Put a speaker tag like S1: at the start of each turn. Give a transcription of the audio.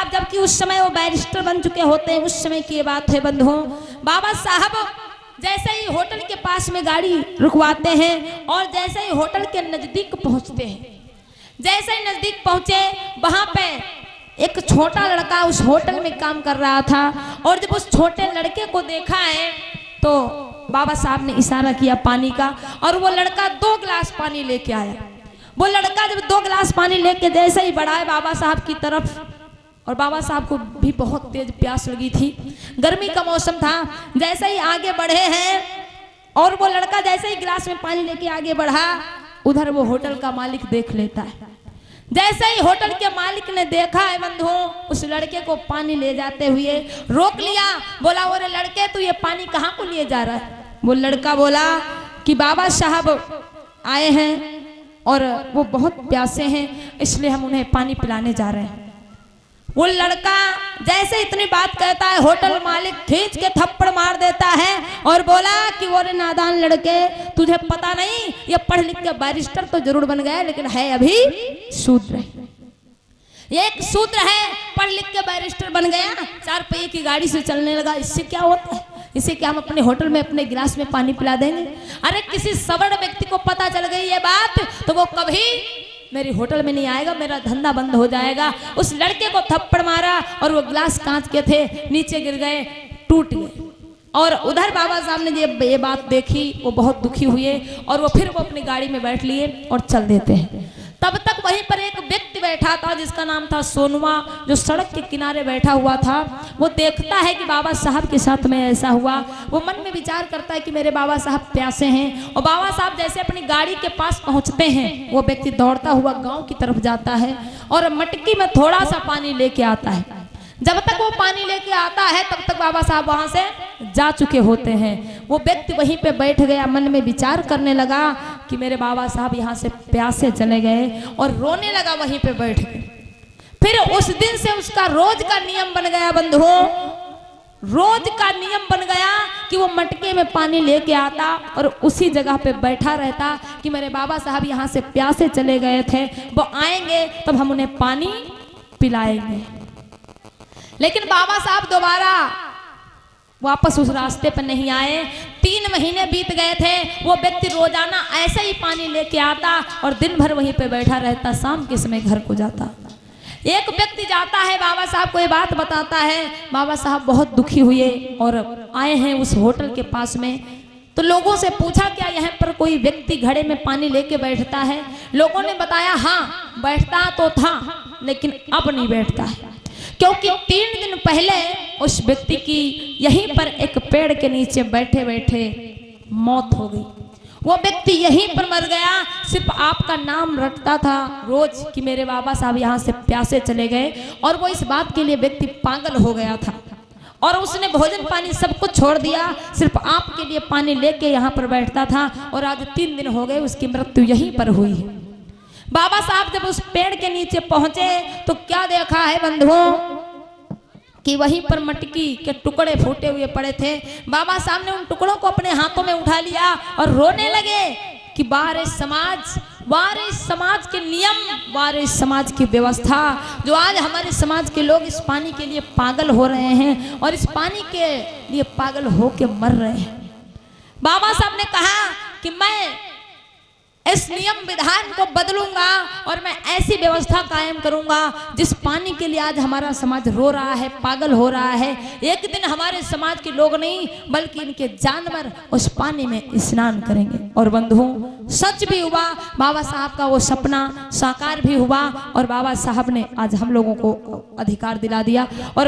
S1: साहब जबकि उस समय वो बैरिस्टर बन चुके होते हैं, उस समय की ये बात है बंधुओं। बाबा साहब जैसे ही होटल के पास में गाड़ी रुकवाते हैं और जैसे ही होटल के नजदीक पहुंचते हैं, जैसे ही नजदीक पहुंचे वहां पे एक छोटा लड़का उस होटल में काम कर रहा था, और जब उस छोटे लड़के को देखा है तो बाबा साहब ने इशारा किया पानी का, और वो लड़का 2 गिलास पानी लेके आया। वो लड़का जब 2 गिलास पानी लेके जैसे ही बढ़ाए बाबा साहब की तरफ, और बाबा साहब को भी बहुत तेज प्यास लगी थी, गर्मी का मौसम था, जैसे ही आगे बढ़े हैं और वो लड़का जैसे ही गिलास में पानी लेके आगे बढ़ा, उधर वो होटल का मालिक देख लेता है। जैसे ही होटल के मालिक ने देखा है बंधुओं, उस लड़के को पानी ले जाते हुए रोक लिया। बोला, अरे लड़के तू ये पानी कहाँ को लिए जा रहा है? वो लड़का बोला कि बाबा साहब आए हैं और वो बहुत प्यासे हैं, इसलिए हम उन्हें पानी पिलाने जा रहे हैं। वो लड़का जैसे इतनी बात कहता है, होटल मालिक खींच के थप्पड़ मार देता है और बोला कि वो रे नादान लड़के, तुझे पता नहीं ये पढ़ लिख के बैरिस्टर तो जरूर बन गया लेकिन है अभी शूद्र। ये एक शूद्र है, पढ़ लिख के बैरिस्टर बन गया, 4 पहिए की गाड़ी से चलने लगा, इससे क्या होता है? इसे क्या हम अपने होटल में अपने गिलास में पानी पिला देंगे? अरे किसी सवर्ण व्यक्ति को पता चल गई ये बात तो वो कभी मेरी होटल में नहीं आएगा, मेरा धंधा बंद हो जाएगा। उस लड़के को थप्पड़ मारा और वो गिलास कांच के थे, नीचे गिर गए, टूट गए। और उधर बाबा साहब ने ये बात देखी, वो बहुत दुखी हुए और वो फिर वो अपनी गाड़ी में बैठ लिए और चल देते हैं। तब तक वहीं पर एक व्यक्ति बैठा था जिसका नाम था सोनुआ, जो सड़क के किनारे बैठा हुआ था। वो देखता है कि बाबा साहब के साथ में ऐसा हुआ। वो मन में विचार करता है कि मेरे बाबा साहब प्यासे हैं, और बाबा साहब जैसे अपनी गाड़ी के पास पहुंचते हैं, वो व्यक्ति दौड़ता हुआ गांव की तरफ जाता है और मटकी में थोड़ा सा पानी लेके आता है। जब तक वो पानी लेके आता है तब तक बाबा साहब वहां से जा चुके होते हैं। वो व्यक्ति वहीं पे बैठ गया, मन में विचार करने लगा कि मेरे बाबा साहब यहाँ से प्यासे चले गए, और रोने लगा वहीं पे बैठ के। फिर उस दिन से उसका रोज का नियम बन गया बंधुओं, रोज का नियम बन गया कि वो मटके में पानी लेके आता और उसी जगह पे बैठा रहता कि मेरे बाबा साहब यहाँ से प्यासे चले गए थे, वो आएंगे तब हम उन्हें पानी पिलाएंगे। लेकिन बाबा साहब दोबारा वापस उस रास्ते पर नहीं आए। 3 महीने बीत गए थे। वो व्यक्ति रोजाना ऐसे ही पानी लेके आता और दिन भर वहीं पे बैठा रहता, शाम के समय घर को जाता। एक व्यक्ति जाता है, बाबा साहब को ये बात बताता है। बाबा साहब बहुत दुखी हुए और आए हैं उस होटल के पास में। तो लोगों से पूछा, क्या यहाँ पर कोई व्यक्ति घड़े में पानी लेके बैठता है? लोगों ने बताया, हाँ बैठता तो था लेकिन अब नहीं बैठता है, क्योंकि 3 दिन पहले उस व्यक्ति की यहीं पर एक पेड़ के नीचे बैठे बैठे मौत हो गई। वो व्यक्ति यहीं पर मर गया। सिर्फ आपका नाम रटता था रोज कि मेरे बाबा साहब यहाँ से प्यासे चले गए, और वो इस बात के लिए व्यक्ति पागल हो गया था और उसने भोजन पानी सब कुछ छोड़ दिया, सिर्फ आपके लिए पानी लेके यहाँ पर बैठता था। और आज 3 दिन हो गए, उसकी मृत्यु यहीं पर हुई है। बाबा साहब जब उस पेड़ के नीचे पहुंचे तो क्या देखा है बंधुओं कि वहीं पर मटकी के टुकड़े फूटे हुए पड़े थे। बाबा साहब ने उन टुकड़ों को अपने हाथों में उठा लिया और रोने लगे कि वारे समाज के नियम, वारे समाज की व्यवस्था, जो आज हमारे समाज के लोग इस पानी के लिए पागल हो रहे हैं और इस पानी के लिए पागल होके मर रहे हैं। बाबा साहब ने कहा कि मैं इस नियम विधान को बदलूंगा और मैं ऐसी व्यवस्था कायम करूंगा जिस पानी के लिए आज हमारा समाज रो रहा है, पागल हो रहा है। एक दिन हमारे समाज के लोग नहीं बल्कि इनके जानवर उस पानी में स्नान करेंगे। और बंधुओं, सच भी हुआ, बाबा साहब का वो सपना साकार भी हुआ और बाबा साहब ने आज हम लोगों को अधिकार दिला दिया। और